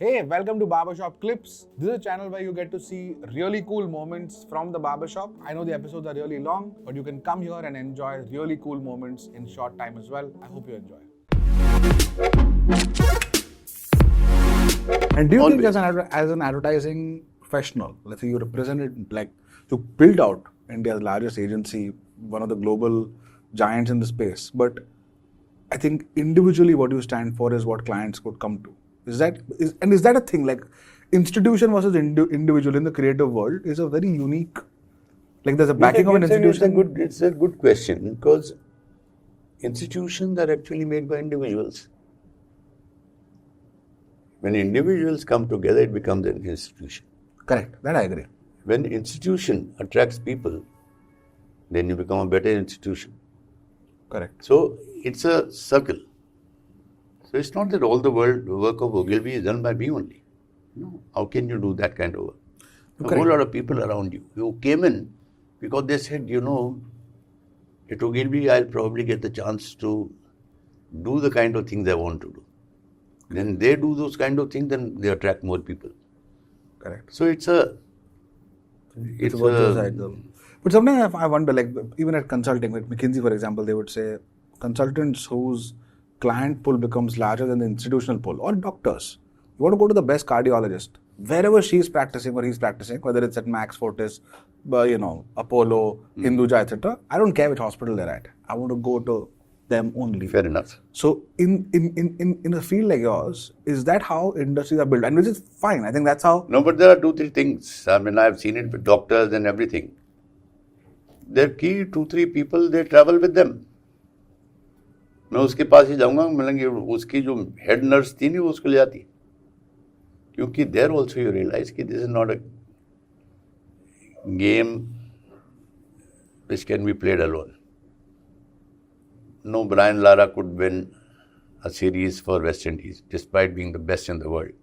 Hey, welcome to Barbershop Clips. This is a channel where you get to see really cool moments from the barbershop. I know the episodes are really long, but you can come here and enjoy really cool moments in short time as well. I hope you enjoy. And do you think as an advertising professional, let's say you represented, like, you build out India's largest agency, one of the global giants in the space, but I think individually what you stand for is what clients could come to. Is that a thing? Like, institution versus individual in the creative world is a very unique, like, there's a backing of an institution. It's a good question, because institutions are actually made by individuals. When individuals come together, it becomes an institution. Correct. That I agree. When institution attracts people, then you become a better institution. Correct. So it's a circle. So it's not that all the work of OGILVY is done by me only. No. How can you do that kind of work? A whole lot of people around you who came in because they said, at OGILVY I'll probably get the chance to do the kind of things I want to do. Then they do those kind of things, then they attract more people. Correct. So it's a virtuous cycle. But sometimes I wonder, like, even at consulting, like McKinsey, for example, they would say consultants whose client pool becomes larger than the institutional pool, or doctors. You want to go to the best cardiologist, wherever she's practicing or he's practicing, whether it's at Max Fortis, Apollo, Hinduja, etc. I don't care which hospital they're at. I want to go to them only. Fair enough. So in a field like yours, is that how industries are built? And which is fine. I think that's how. No, but there are 2-3 things. I mean, I've seen it with doctors and everything. Their key 2-3 people, they travel with them. मैं उसके पास ही जाऊंगा, मिलेंगे, उसकी जो head nurse थी नहीं, वो उसको ले आती, क्योंकि देयर ऑल्सो यू रियलाइज कि this is not a game which can be played alone. No Brian Lara could win a series for West Indies despite being the best in the world.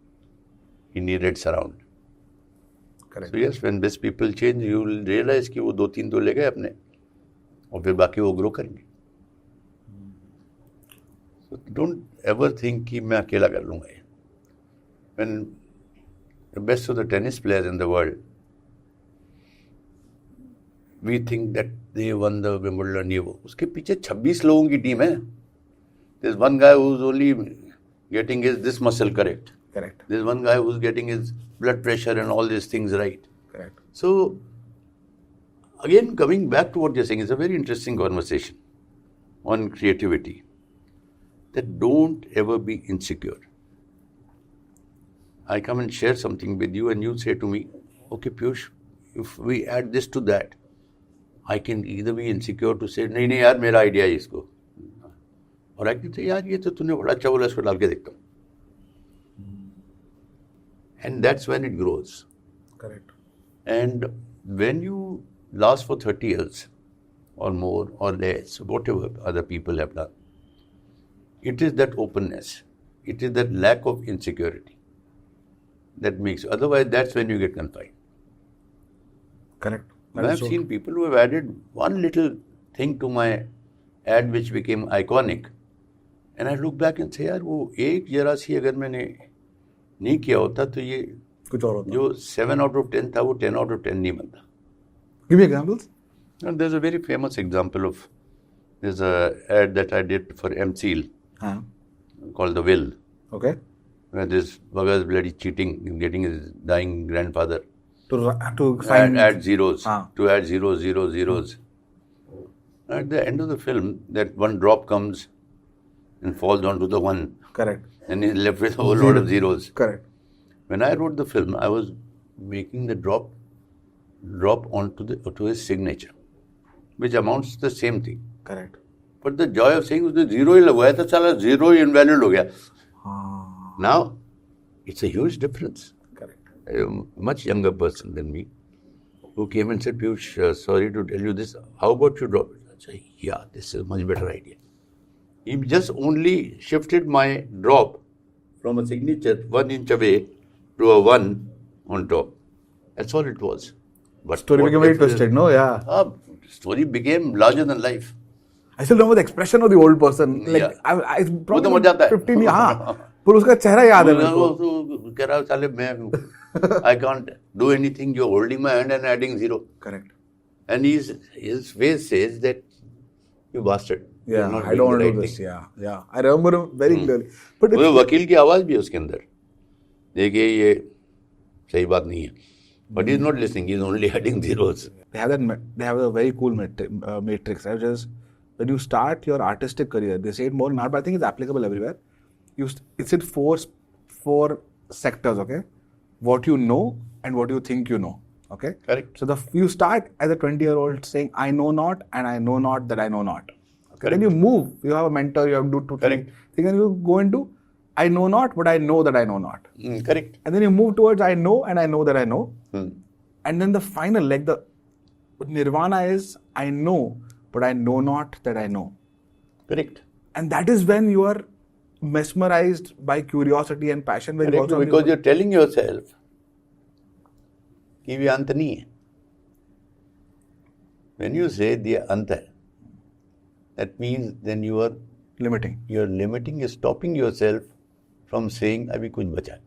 He needed surround. Correct. So yes, when best people change, you will realize कि वो 2-3 तो ले गए अपने, और फिर बाकी वो ग्रो करेंगे. So don't ever think कि मैं अकेला कर लूँगा ये. When the best of the tennis players in the world, we think that they won the Wimbledon. ये वो, उसके पीछे 26 लोगों की टीम है. There's one guy who's only getting this muscle correct. Correct. There's one guy who's getting his blood pressure and all these things right. Correct. So, again, coming back to what you're saying, it's a very interesting conversation on creativity. That don't ever be insecure. I come and share something with you and you say to me, okay, Piyush, if we add this to that, I can either be insecure to say, नहीं यार मेरा idea है इसको, और I can say, यार ये तो तूने बड़ा अच्छा बोला, इसको डाल के देखता हूँ. And that's when it grows. Correct. And when you last for 30 years or more or less, whatever other people have done, it is that openness, it is that lack of insecurity that makes you. Otherwise, that's when you get confined. Correct. I've seen people who have added one little thing to my ad which became iconic, and I look back and say, यार वो एक जरा सी अगर मैंने नहीं किया होता तो ये कुछ और होता. जो 7 out of 10 था वो 10 out of 10 नहीं बनता. Give me examples. And there's a very famous example of, there's a ad that I did for MCL called The Will. Okay. Where this bugger is bloody cheating in getting his dying grandfather To find add zeros, to add zeros. At the end of the film, that one drop comes and falls onto the one. Correct. And he's left with a whole lot of zeros. Correct. When I wrote the film, I was making the drop onto his signature, which amounts to the same thing. Correct. But the joy of saying उसने zero ही लगवाया था, साला zero ही invalid हो गया. Now, it's a huge difference. Correct. A much younger person than me, who came and said, Piyush, sorry to tell you this, how about you drop it? I said, yeah, this is a much better idea. He just only shifted my drop from a signature 1 inch away to a 1 on top. That's all it was. But story became very twisted, no? Yeah. Story became larger than life. I still remember the expression of the old person. Like, Yeah. I वो तो probably मर जाता है. 15 years. पर उसका चेहरा याद है मेरे को. तो कह रहा साले मैं I can't do anything. You're holding my hand and adding 0. Correct. And his face says that you bastard. Yeah, I don't want to do this. Yeah. I remember him very clearly. But वो वकील की आवाज भी है उसके अंदर. देखिए ये सही बात नहीं है. But he's not listening. He's only adding zeros. They have a very cool matrix. Right? Just when you start your artistic career, they say it more and more, but I think it's applicable everywhere. It's in four sectors. Okay, what you know and what you think you know. Okay, correct. So you start as a 20-year-old saying I know not and I know not that I know not. Okay? Correct. Then you move. You have a mentor. You have to do two things. Then you go into I know not, but I know that I know not. Correct. And then you move towards I know and I know that I know. And then the final, like the nirvana is I know, but I know not that I know. Correct. And that is when you are mesmerized by curiosity and passion. Correct, because you're telling yourself कि ये अंत नहीं है. When you say the ant है, that means then you are limiting. You're limiting, you're stopping yourself from saying अभी कुछ बचा.